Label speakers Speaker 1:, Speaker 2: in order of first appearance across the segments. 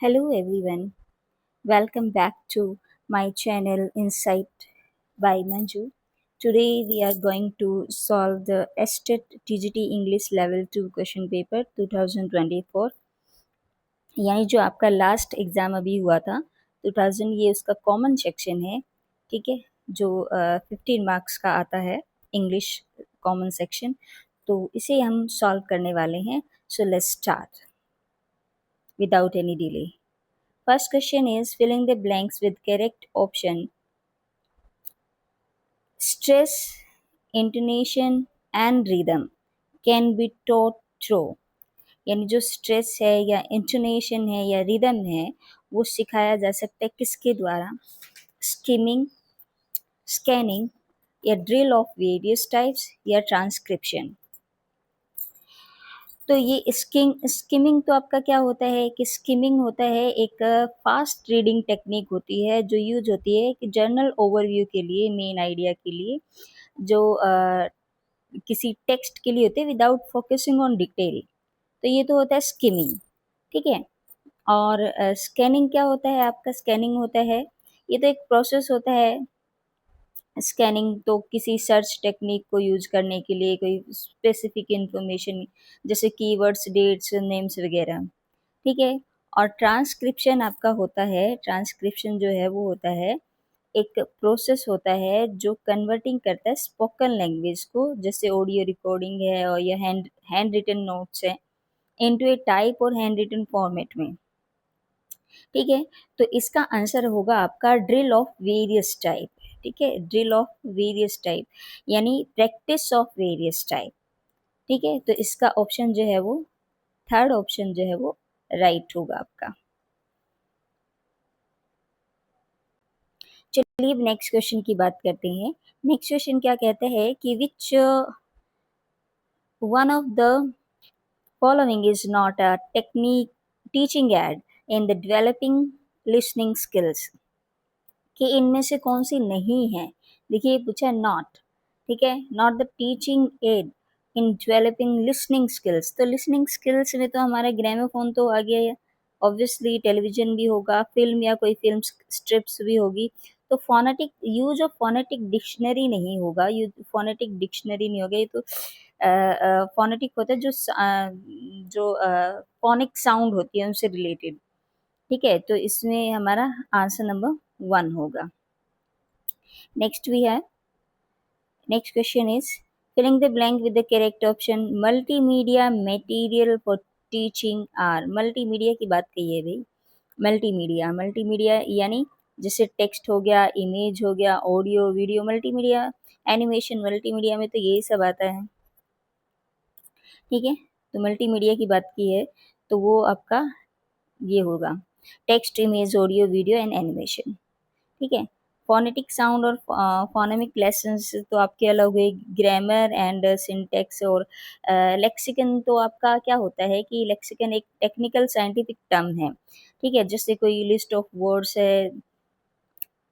Speaker 1: Hello everyone, welcome back to my channel Insight by Manju. Today we are going to solve the ESTET TGT English Level 2 question paper 2024, यानी जो आपका last exam अभी हुआ था 2000, ये उसका common section है। ठीक है, जो 15 मार्क्स का आता है, इंग्लिश कॉमन सेक्शन। तो इसे हम सॉल्व करने वाले हैं। So let's start without any delay. First question is filling the blanks with correct option. Stress, intonation and rhythm can be taught through. यानी जो स्ट्रेस है या इंटोनेशन है या रिदम है वो सिखाया जा सकता है किसके द्वारा? स्किमिंग, स्कैनिंग या ड्रिल ऑफ वेरियस टाइप्स या ट्रांसक्रिप्शन। तो ये स्किमिंग तो आपका क्या होता है कि स्किमिंग होता है एक फास्ट रीडिंग टेक्निक होती है जो यूज होती है कि जर्नल ओवरव्यू के लिए, मेन आइडिया के लिए, जो किसी टेक्स्ट के लिए होते हैं विदाउट फोकसिंग ऑन डिटेल। तो ये तो होता है स्किमिंग। ठीक है। और स्कैनिंग क्या होता है आपका? स्कैनिंग होता है, ये तो एक प्रोसेस होता है। स्कैनिंग तो किसी सर्च टेक्निक को यूज करने के लिए, कोई स्पेसिफिक इंफॉर्मेशन जैसे कीवर्ड्स, डेट्स, नेम्स वगैरह। ठीक है। और ट्रांसक्रिप्शन आपका होता है, ट्रांसक्रिप्शन जो है वो होता है एक प्रोसेस होता है जो कन्वर्टिंग करता है स्पोकन लैंग्वेज को, जैसे ऑडियो रिकॉर्डिंग है और या हैंड रिटन नोट्स है, इनटू ए टाइप और हैंड रिटन फॉर्मेट में। ठीक है। तो इसका आंसर होगा आपका ड्रिल ऑफ वेरियस टाइप। ठीक है, ड्रिल ऑफ वेरियस टाइप यानी प्रैक्टिस ऑफ वेरियस टाइप। ठीक है, तो इसका ऑप्शन जो है वो, थर्ड ऑप्शन जो है वो राइट होगा आपका। चलिए अब नेक्स्ट क्वेश्चन की बात करते हैं। नेक्स्ट क्वेश्चन क्या कहते हैं कि which one of the following is not a technique teaching add in the developing listening skills, कि इनमें से कौन सी नहीं है। देखिए ये पूछा नॉट। ठीक है, not the teaching add in developing listening skills. तो लिसनिंग स्किल्स में तो हमारा ग्रामोफोन तो आ गया है, ऑब्वियसली टेलीविजन भी होगा, फिल्म या कोई फिल्म स्ट्रिप्स भी होगी। तो phonetic use of phonetic dictionary नहीं होगा, फोनेटिक डिक्शनरी नहीं होगा। ये तो फोनेटिक होता है जो फोनिक साउंड होती है उनसे रिलेटेड। ठीक है, तो इसमें हमारा आंसर नंबर 1 होगा। नेक्स्ट वी है, next question is filling the blank with the correct option. Multimedia material for teaching are. Multimedia की बात कही है भाई। मल्टीमीडिया, मल्टीमीडिया यानी जैसे टेक्स्ट हो गया, इमेज हो गया, audio video, multimedia, animation, multimedia में तो यही सब आता है। ठीक है, तो मल्टीमीडिया की बात की है तो वो आपका ये होगा text, image, audio, video and animation. ठीक है। फोनेटिक साउंड और फोनेमिक लेसन्स तो आपके अलग हुए, ग्रामर एंड सिंटेक्स और लेक्सिकन। तो आपका क्या होता है कि लेक्सिकन एक टेक्निकल साइंटिफिक टर्म है। ठीक है, जैसे कोई लिस्ट ऑफ वर्ड्स है,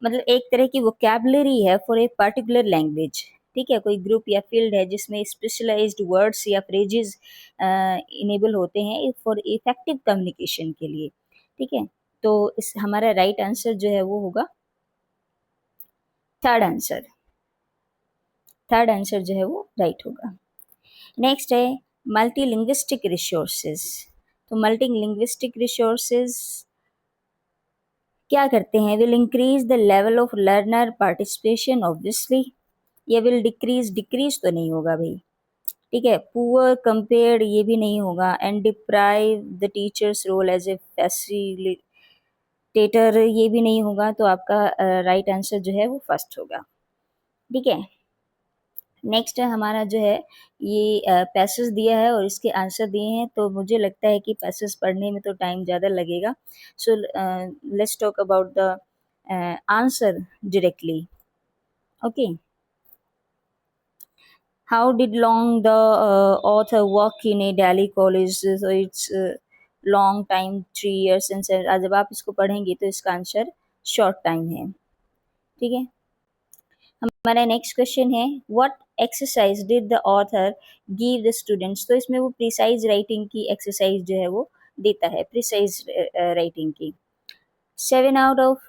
Speaker 1: मतलब एक तरह की वोकैबुलरी है फॉर ए पर्टिकुलर लैंग्वेज। ठीक है, कोई ग्रुप या फील्ड है जिसमें स्पेशलाइज्ड वर्ड्स या फ्रेजेस इनेबल होते हैं फॉर इफेक्टिव कम्युनिकेशन के लिए। ठीक है, तो इस हमारा राइट आंसर जो है वो होगा थर्ड आंसर। थर्ड आंसर जो है वो राइट होगा। नेक्स्ट है मल्टी लिंग्विस्टिक रिसोर्सेज। तो मल्टी लिंग्विस्टिक रिसोर्सेज क्या करते हैं? Will increase the level of learner participation obviously. ये विल डिक्रीज, डिक्रीज तो नहीं होगा भाई। ठीक है, पुअर कंपेयर्ड ये भी नहीं होगा, and deprive the teachers role as a facilitator ये भी नहीं होगा। तो आपका राइट आंसर जो है वो फर्स्ट होगा। ठीक है, नेक्स्ट है हमारा जो है ये पैसेज दिया है और इसके आंसर दिए हैं, तो मुझे लगता है कि पैसेज पढ़ने में तो टाइम ज़्यादा लगेगा। So let's talk about the answer directly. Okay, how did long the author work in A Delhi college? So it's long time, 3 years since. जब आप इसको पढ़ेंगे तो इसका आंसर शॉर्ट टाइम है। ठीक है, हमारा नेक्स्ट क्वेश्चन है what exercise did the author give the students. तो इसमें वो प्रिसाइज राइटिंग की एक्सरसाइज जो है वो देता है प्रिसाइज राइटिंग की। 7 out of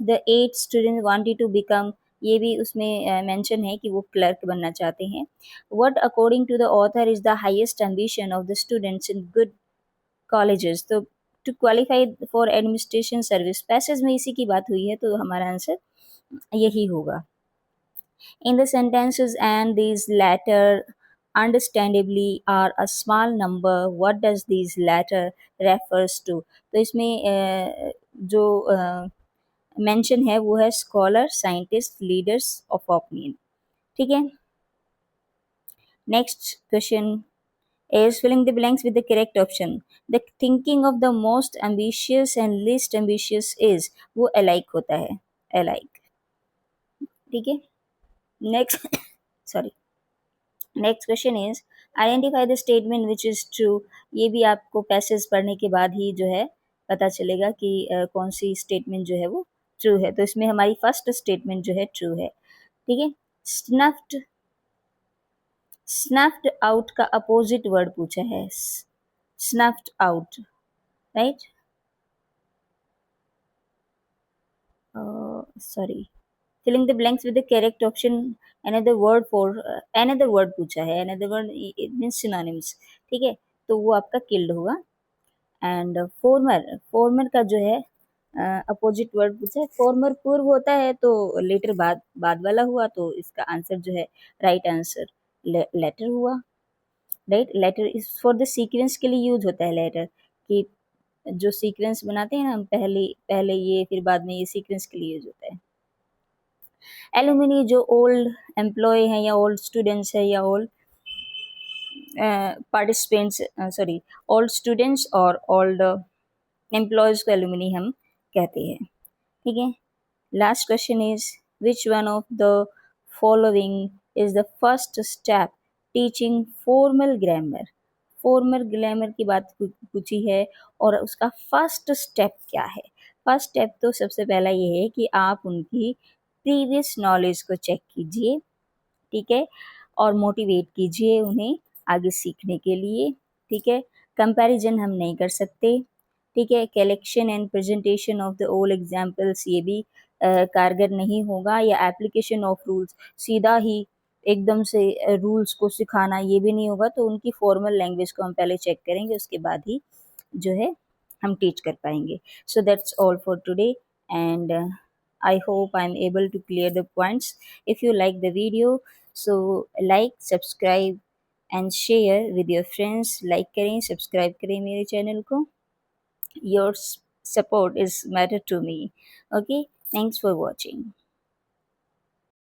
Speaker 1: the 8 student wanted to become, ये भी उसमें मेंशन है कि वो क्लर्क बनना चाहते हैं। What according to the author is the highest ambition of the students in good colleges, तो to qualify for administration service, passage में इसी की बात हुई है तो हमारा आंसर यही होगा। In the sentences and these latter understandably are a small number, what does these latter refers to? तो इसमें जो मेंशन है वो है scholar, scientist, leaders of opinion. ठीक है, next question is filling the blanks with the correct option. The thinking of the most ambitious and least ambitious is, वो alike होता है, alike। ठीक है, next sorry, next question is identify the statement which is true. ये भी आपको passage पढ़ने के बाद ही जो है पता चलेगा कि कौन सी स्टेटमेंट जो है वो ट्रू है। तो इसमें हमारी फर्स्ट स्टेटमेंट जो है ट्रू है। ठीक है, स्नफ्ड, स्नफ्ड आउट का अपोजिट वर्ड पूछा है, snuffed out, right, sorry, filling the blanks with the correct option, another word for another word पूछा है, another word it means synonyms। ठीक है, तो वो आपका किल्ड होगा। एंड फॉर्मर, फॉर्मर का जो है अपोजिट वर्ड पूछा है, फॉर्मर पूर्व होता है तो लेटर बाद, बाद वाला हुआ, तो इसका आंसर जो है राइट आंसर लेटर हुआ। Right, letter is for the sequence के लिए यूज होता है लेटर, कि जो सीक्वेंस बनाते हैं ना हम, पहले पहले ये फिर बाद में, ये सीक्वेंस के लिए यूज होता है। एलुमिनी जो ओल्ड एम्प्लॉय हैं या ओल्ड स्टूडेंट्स है या old participants, sorry, old students और ओल्ड एम्प्लॉयज़ को एलुमिनी हम कहते हैं। ठीक है, last question is which one of the following is the first step teaching formal grammar. Formal grammar की बात पूछी है और उसका फर्स्ट स्टेप क्या है। फर्स्ट स्टेप तो सबसे पहला ये है कि आप उनकी प्रीवियस नॉलेज को चेक कीजिए, ठीक है, और मोटिवेट कीजिए उन्हें आगे सीखने के लिए। ठीक है, कंपैरिजन हम नहीं कर सकते। ठीक है, collection and presentation of the all examples, ये भी कारगर नहीं होगा, या एप्लीकेशन ऑफ रूल्स, सीधा ही एकदम से रूल्स को सिखाना ये भी नहीं होगा। तो उनकी फॉर्मल लैंग्वेज को हम पहले चेक करेंगे, उसके बाद ही जो है हम टीच कर पाएंगे। So that's all for today and I hope I'm able to clear the points. If you like the video, so like, subscribe and share with your friends। like करें, सब्सक्राइब करें मेरे चैनल को। Your support is matter to me. Okay, thanks for watching.